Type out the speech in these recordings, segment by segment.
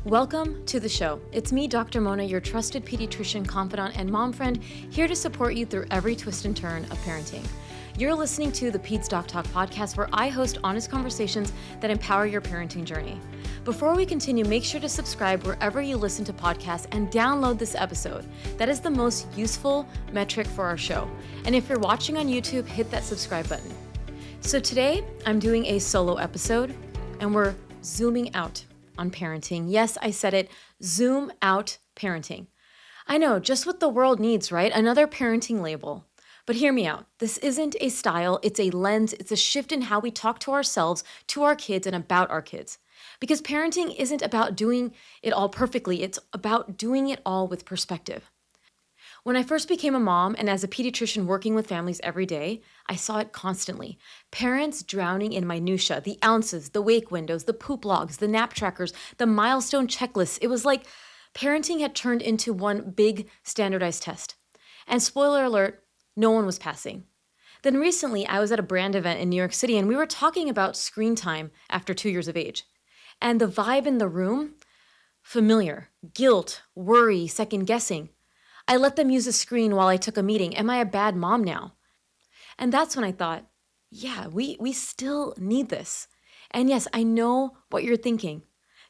Welcome to the show. It's me, Dr. Mona, your trusted pediatrician, confidant, and mom friend, here to support you through every twist and turn of parenting. You're listening to the PedsDocTalk podcast, where I host honest conversations that empower your parenting journey. Before we continue, make sure to subscribe wherever you listen to podcasts and download this episode. That is the most useful metric for our show. And if you're watching on YouTube, hit that subscribe button. So today, I'm doing a solo episode, and we're zooming out on parenting. Yes, I said it, zoom out parenting. I know, just what the world needs, right? Another parenting label. But hear me out. This isn't a style, it's a lens, it's a shift in how we talk to ourselves, to our kids, and about our kids. Because parenting isn't about doing it all perfectly, it's about doing it all with perspective. When I first became a mom and as a pediatrician working with families every day, I saw it constantly. Parents drowning in minutia, the ounces, the wake windows, the poop logs, the nap trackers, the milestone checklists. It was like parenting had turned into one big standardized test. And spoiler alert, no one was passing. Then recently, I was at a brand event in New York City and we were talking about screen time after 2 years of age. And the vibe in the room, familiar, guilt, worry, second guessing. I let them use a screen while I took a meeting. Am I a bad mom now? And that's when I thought, yeah, we still need this. And yes, I know what you're thinking.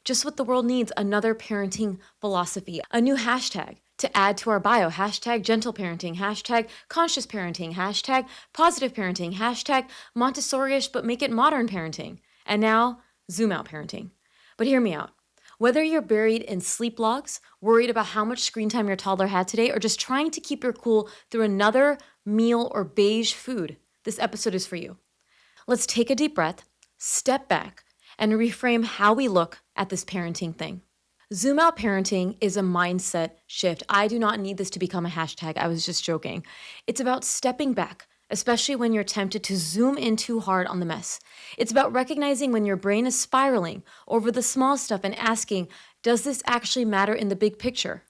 Just what the world needs, another parenting philosophy, a new hashtag to add to our bio, hashtag gentle parenting, hashtag conscious parenting, hashtag positive parenting, hashtag Montessori-ish but make it modern parenting, and now zoom out parenting. But hear me out. Whether you're buried in sleep logs, worried about how much screen time your toddler had today, or just trying to keep your cool through another meal or beige food, this episode is for you. Let's take a deep breath, step back, and reframe how we look at this parenting thing. Zoom out parenting is a mindset shift. I do not need this to become a hashtag. I was just joking. It's about stepping back, especially when you're tempted to zoom in too hard on the mess. It's about recognizing when your brain is spiraling over the small stuff and asking, does this actually matter in the big picture?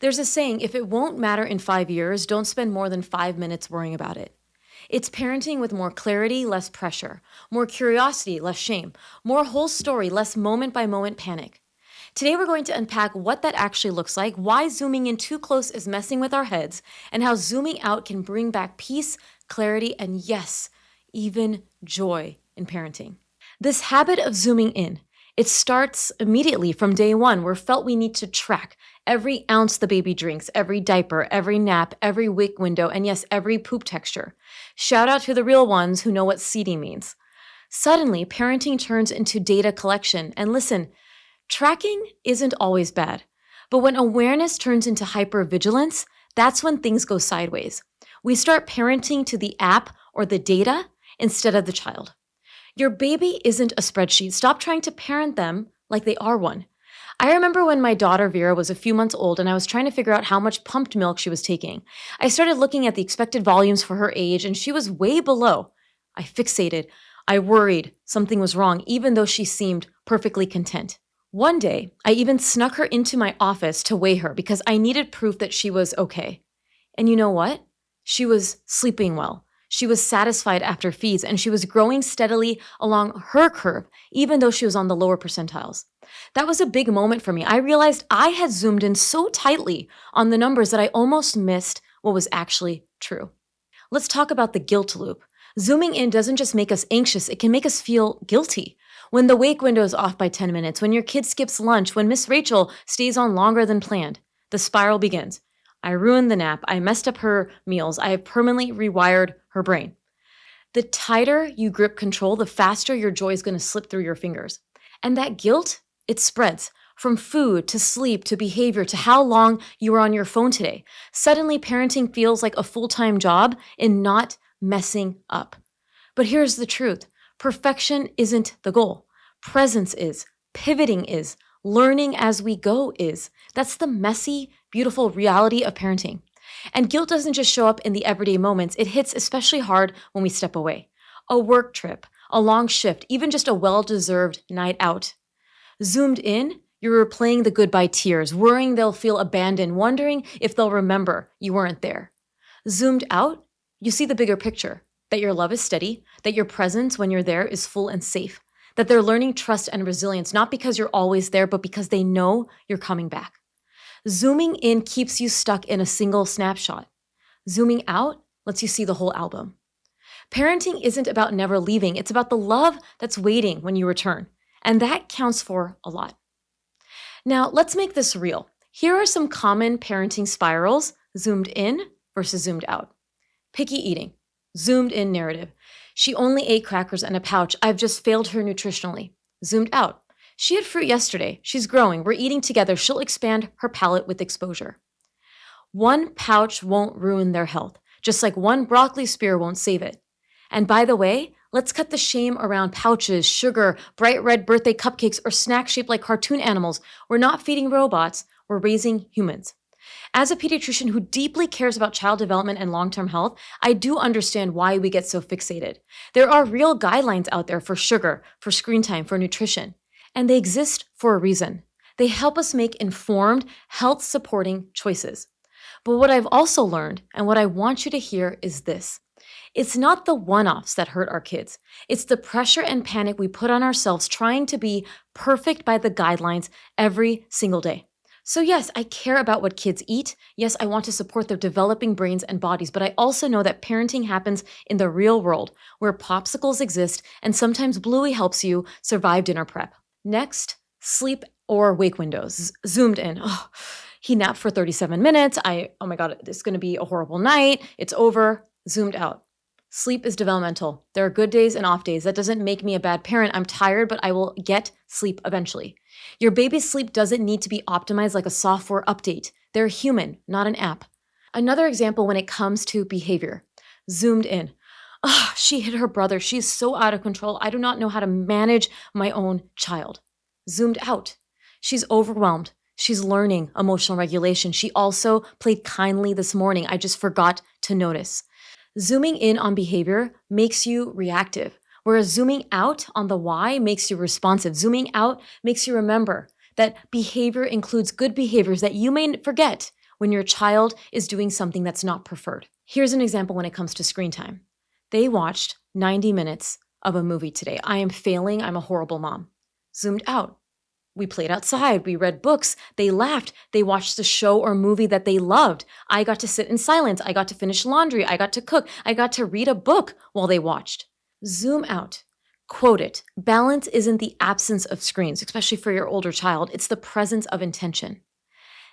There's a saying, if it won't matter in 5 years, don't spend more than 5 minutes worrying about it. It's parenting with more clarity, less pressure, more curiosity, less shame, more whole story, less moment-by-moment panic. Today, we're going to unpack what that actually looks like, why zooming in too close is messing with our heads, and how zooming out can bring back peace, clarity, and yes, even joy in parenting. This habit of zooming in, it starts immediately from day one. We're felt we need to track every ounce the baby drinks, every diaper, every nap, every wake window, and yes, every poop texture. Shout out to the real ones who know what seeding means. Suddenly, parenting turns into data collection. And listen, tracking isn't always bad, but when awareness turns into hypervigilance, that's when things go sideways. We start parenting to the app or the data instead of the child. Your baby isn't a spreadsheet. Stop trying to parent them like they are one. I remember when my daughter Vera was a few months old and I was trying to figure out how much pumped milk she was taking. I started looking at the expected volumes for her age and she was way below. I fixated. I worried something was wrong, even though she seemed perfectly content. One day, I even snuck her into my office to weigh her because I needed proof that she was okay. And you know what? She was sleeping well. She was satisfied after feeds, and she was growing steadily along her curve, even though she was on the lower percentiles. That was a big moment for me. I realized I had zoomed in so tightly on the numbers that I almost missed what was actually true. Let's talk about the guilt loop. Zooming in doesn't just make us anxious, it can make us feel guilty. When the wake window is off by 10 minutes, when your kid skips lunch, when Miss Rachel stays on longer than planned, the spiral begins. I ruined the nap, I messed up her meals, I have permanently rewired her brain. The tighter you grip control, the faster your joy is going to slip through your fingers. And that guilt, it spreads from food to sleep to behavior to how long you were on your phone today. Suddenly, parenting feels like a full-time job in not messing up. But here's the truth. Perfection isn't the goal. Presence is. Pivoting is. Learning as we go is. That's the messy, beautiful reality of parenting. And guilt doesn't just show up in the everyday moments. It hits especially hard when we step away. A work trip, a long shift, even just a well-deserved night out. Zoomed in, you're replaying the goodbye tears, worrying they'll feel abandoned, wondering if they'll remember you weren't there. Zoomed out, you see the bigger picture. That your love is steady, that your presence when you're there is full and safe, that they're learning trust and resilience, not because you're always there, but because they know you're coming back. Zooming in keeps you stuck in a single snapshot. Zooming out lets you see the whole album. Parenting isn't about never leaving, it's about the love that's waiting when you return. And that counts for a lot. Now, let's make this real. Here are some common parenting spirals: zoomed in versus zoomed out. Picky eating, zoomed in narrative. She only ate crackers and a pouch. I've just failed her nutritionally. Zoomed out. She had fruit yesterday. She's growing. We're eating together. She'll expand her palate with exposure. One pouch won't ruin their health, just like one broccoli spear won't save it. And by the way, let's cut the shame around pouches, sugar, bright red birthday cupcakes, or snacks shaped like cartoon animals. We're not feeding robots, we're raising humans. As a pediatrician who deeply cares about child development and long-term health, I do understand why we get so fixated. There are real guidelines out there for sugar, for screen time, for nutrition, and they exist for a reason. They help us make informed, health-supporting choices. But what I've also learned, and what I want you to hear, is this. It's not the one-offs that hurt our kids. It's the pressure and panic we put on ourselves trying to be perfect by the guidelines every single day. So yes, I care about what kids eat. Yes, I want to support their developing brains and bodies, but I also know that parenting happens in the real world where popsicles exist and sometimes Bluey helps you survive dinner prep. Next, sleep or wake windows. Zoomed in. Oh, he napped for 37 minutes. Oh my God, this is going to be a horrible night. It's over. Zoomed out. Sleep is developmental. There are good days and off days. That doesn't make me a bad parent. I'm tired, but I will get sleep eventually. Your baby's sleep doesn't need to be optimized like a software update. They're human, not an app. Another example when it comes to behavior. Zoomed in. Oh, she hit her brother. She's so out of control. I do not know how to manage my own child. Zoomed out. She's overwhelmed. She's learning emotional regulation. She also played kindly this morning. I just forgot to notice. Zooming in on behavior makes you reactive, whereas zooming out on the why makes you responsive. Zooming out makes you remember that behavior includes good behaviors that you may forget when your child is doing something that's not preferred. Here's an example when it comes to screen time. They watched 90 minutes of a movie today. I am failing. I'm a horrible mom. Zoomed out. We played outside, we read books, they laughed, they watched a show or movie that they loved. I got to sit in silence, I got to finish laundry, I got to cook, I got to read a book while they watched. Zoom out. Quote it. Balance isn't the absence of screens, especially for your older child, it's the presence of intention.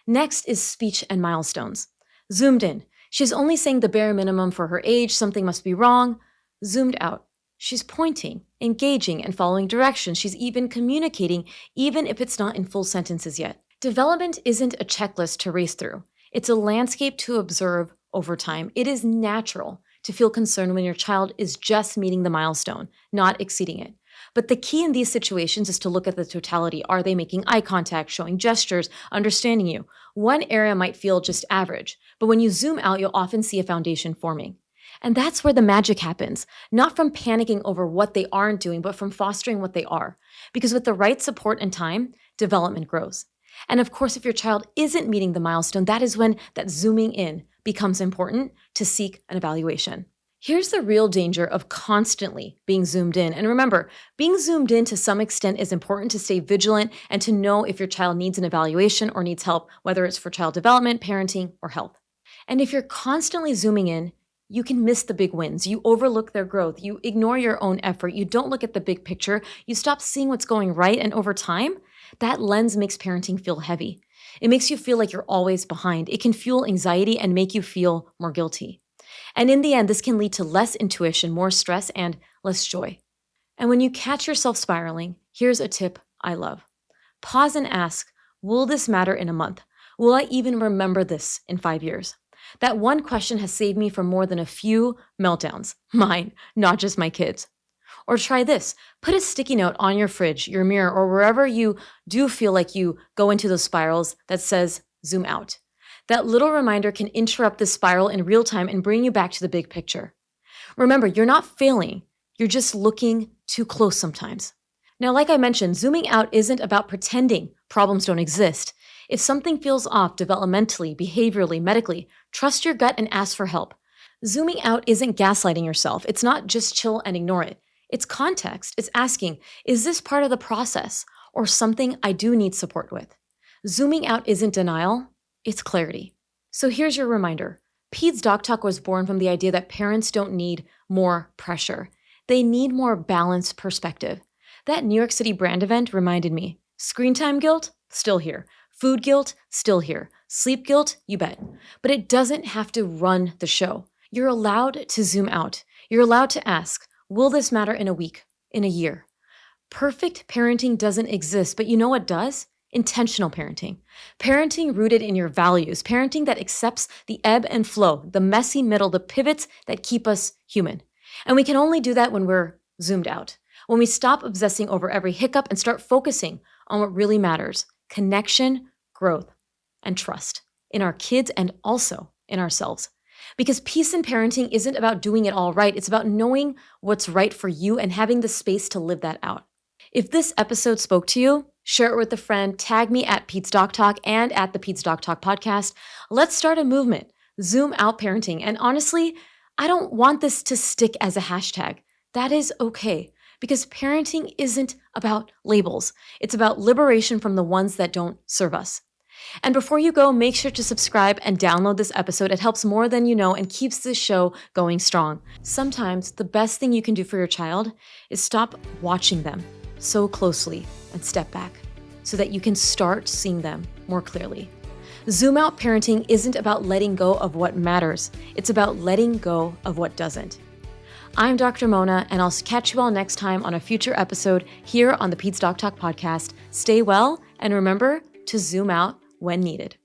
Next is speech and milestones. Zoomed in. She's only saying the bare minimum for her age, something must be wrong. Zoomed out. She's pointing, engaging, and following directions. She's even communicating, even if it's not in full sentences yet. Development isn't a checklist to race through. It's a landscape to observe over time. It is natural to feel concerned when your child is just meeting the milestone, not exceeding it. But the key in these situations is to look at the totality. Are they making eye contact, showing gestures, understanding you? One area might feel just average, but when you zoom out, you'll often see a foundation forming. And that's where the magic happens, not from panicking over what they aren't doing, but from fostering what they are. Because with the right support and time, development grows. And of course, if your child isn't meeting the milestone, that is when that zooming in becomes important to seek an evaluation. Here's the real danger of constantly being zoomed in. And remember, being zoomed in to some extent is important to stay vigilant and to know if your child needs an evaluation or needs help, whether it's for child development, parenting, or health. And if you're constantly zooming in, you can miss the big wins. You overlook their growth. You ignore your own effort. You don't look at the big picture. You stop seeing what's going right. And over time, that lens makes parenting feel heavy. It makes you feel like you're always behind. It can fuel anxiety and make you feel more guilty. And in the end, this can lead to less intuition, more stress, and less joy. And when you catch yourself spiraling, here's a tip I love. Pause and ask, will this matter in a month? Will I even remember this in 5 years? That one question has saved me from more than a few meltdowns. Mine, not just my kids. Or try this. Put a sticky note on your fridge, your mirror, or wherever you do feel like you go into those spirals that says, zoom out. That little reminder can interrupt the spiral in real time and bring you back to the big picture. Remember, you're not failing. You're just looking too close sometimes. Now, like I mentioned, zooming out isn't about pretending problems don't exist. If something feels off developmentally, behaviorally, medically, trust your gut and ask for help. Zooming out isn't gaslighting yourself. It's not just chill and ignore it. It's context. It's asking, is this part of the process or something I do need support with? Zooming out isn't denial, it's clarity. So here's your reminder. PedsDocTalk was born from the idea that parents don't need more pressure. They need more balanced perspective. That New York City brand event reminded me, screen time guilt, still here. Food guilt, still here. Sleep guilt, you bet. But it doesn't have to run the show. You're allowed to zoom out. You're allowed to ask, will this matter in a week, in a year? Perfect parenting doesn't exist, but you know what does? Intentional parenting. Parenting rooted in your values. Parenting that accepts the ebb and flow, the messy middle, the pivots that keep us human. And we can only do that when we're zoomed out. When we stop obsessing over every hiccup and start focusing on what really matters: connection, growth, and trust in our kids and also in ourselves. Because peace in parenting isn't about doing it all right. It's about knowing what's right for you and having the space to live that out. If this episode spoke to you, share it with a friend, tag me at PedsDocTalk and at the PedsDocTalk podcast. Let's start a movement, zoom out parenting. And honestly, I don't want this to stick as a hashtag. That is okay, because parenting isn't about labels. It's about liberation from the ones that don't serve us. And before you go, make sure to subscribe and download this episode. It helps more than you know and keeps this show going strong. Sometimes the best thing you can do for your child is stop watching them so closely and step back so that you can start seeing them more clearly. Zoom out parenting isn't about letting go of what matters. It's about letting go of what doesn't. I'm Dr. Mona, and I'll catch you all next time on a future episode here on the PedsDocTalk podcast. Stay well, and remember to zoom out when needed.